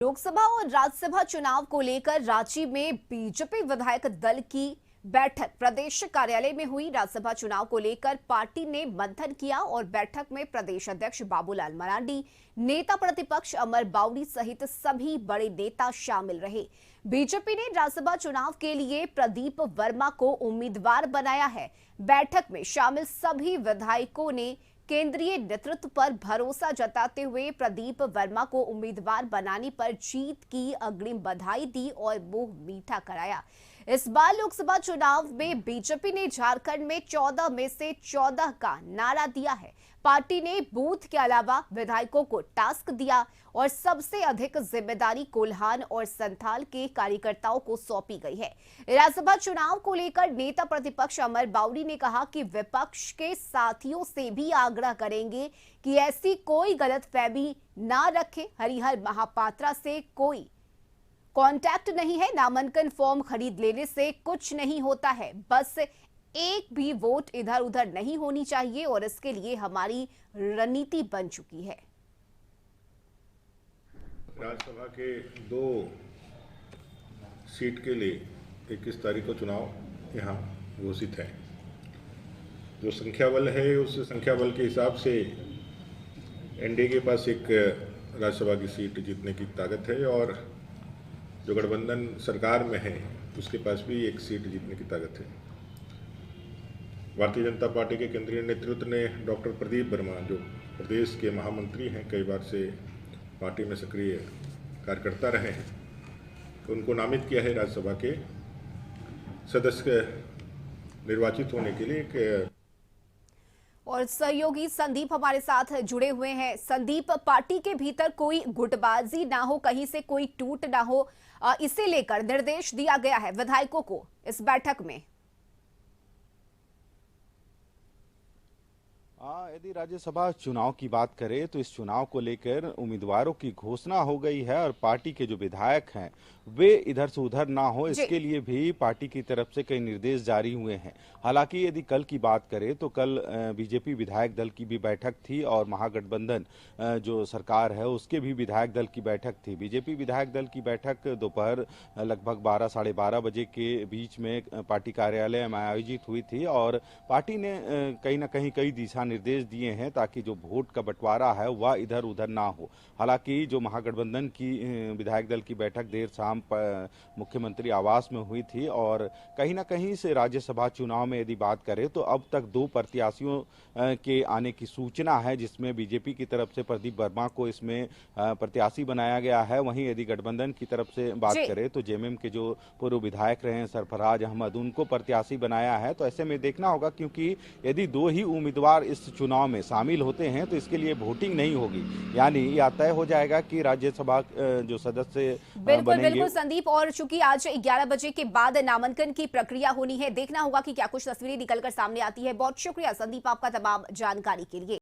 लोकसभा और राज्यसभा चुनाव को लेकर रांची में बीजेपी विधायक दल की बैठक प्रदेश कार्यालय में हुई। राज्यसभा चुनाव को लेकर पार्टी ने मंथन किया और बैठक में प्रदेश अध्यक्ष बाबूलाल मरांडी, नेता प्रतिपक्ष अमर बावरी सहित सभी बड़े नेता शामिल रहे। बीजेपी ने राज्यसभा चुनाव के लिए प्रदीप वर्मा को उम्मीदवार बनाया है। बैठक में शामिल सभी विधायकों ने केंद्रीय नेतृत्व पर भरोसा जताते हुए प्रदीप वर्मा को उम्मीदवार बनाने पर जीत की अग्रिम बधाई दी और मुंह मीठा कराया। इस बार लोकसभा चुनाव में बीजेपी ने झारखंड में 14 में से 14 का नारा दिया है। पार्टी ने बूथ के अलावा विधायकों को टास्क दिया और सबसे अधिक जिम्मेदारी कोल्हान और संथाल के कार्यकर्ताओं को सौंपी गई है। राज्यसभा चुनाव को लेकर नेता प्रतिपक्ष अमर बावरी ने कहा कि विपक्ष के साथियों से भी आग्रह करेंगे कि ऐसी कोई गलतफहमी ना रखें। हरिहर महापात्रा से कोई कांटेक्ट नहीं है। नामांकन फॉर्म खरीद लेने से कुछ नहीं होता है, बस एक भी वोट इधर उधर नहीं होनी चाहिए और इसके लिए हमारी रणनीति बन चुकी है। राज्यसभा के 2 सीट के लिए 21 तारीख को चुनाव यहाँ घोषित है। जो संख्या बल है उस संख्या बल के हिसाब से एनडीए के पास एक राज्यसभा की सीट जीतने की ताकत है और जो गठबंधन सरकार में है उसके पास भी एक सीट जीतने की ताकत है। भारतीय जनता पार्टी के केंद्रीय नेतृत्व ने डॉक्टर प्रदीप वर्मा, जो प्रदेश के महामंत्री हैं, कई बार से पार्टी में सक्रिय कार्यकर्ता रहे हैं, तो उनको नामित किया है राज्यसभा के सदस्य निर्वाचित होने के लिए। और सहयोगी संदीप हमारे साथ जुड़े हुए हैं। संदीप, पार्टी के भीतर कोई गुटबाजी ना हो, कहीं से कोई टूट ना हो, इसे लेकर निर्देश दिया गया है विधायकों को इस बैठक में। यदि राज्यसभा चुनाव की बात करें तो इस चुनाव को लेकर उम्मीदवारों की घोषणा हो गई है और पार्टी के जो विधायक हैं वे इधर से उधर ना हो, इसके लिए भी पार्टी की तरफ से कई निर्देश जारी हुए हैं। हालांकि यदि कल की बात करें तो कल बीजेपी विधायक दल की भी बैठक थी और महागठबंधन जो सरकार है उसके भी विधायक दल की बैठक थी। बीजेपी विधायक दल की बैठक दोपहर लगभग 12 साढ़े 12 बजे के बीच में पार्टी कार्यालय में आयोजित हुई थी और पार्टी ने कहीं ना कहीं कई दिशा निर्देश दिए हैं ताकि जो वोट का बंटवारा है वह इधर उधर ना हो। हालांकि जो महागठबंधन की विधायक दल की बैठक देर शाम मुख्यमंत्री आवास में हुई थी और कहीं ना कहीं से राज्यसभा चुनाव में यदि बात करें तो अब तक 2 प्रत्याशियों के आने की सूचना है, जिसमें बीजेपी की तरफ से प्रदीप वर्मा को इसमें प्रत्याशी बनाया गया है। वहीं यदि गठबंधन की तरफ से बात करें तो जेएमएम के जो पूर्व विधायक रहे हैं सरफराज अहमद, उनको प्रत्याशी बनाया है। तो ऐसे में देखना होगा, क्योंकि यदि 2 ही उम्मीदवार इस चुनाव में शामिल होते हैं तो इसके लिए वोटिंग नहीं होगी, यानी यह तय हो जाएगा कि राज्यसभा जो सदस्य बिल्कुल संदीप। और चूंकि आज 11 बजे के बाद नामांकन की प्रक्रिया होनी है, देखना होगा कि क्या कुछ तस्वीरें निकलकर सामने आती है। बहुत शुक्रिया संदीप आपका तमाम जानकारी के लिए।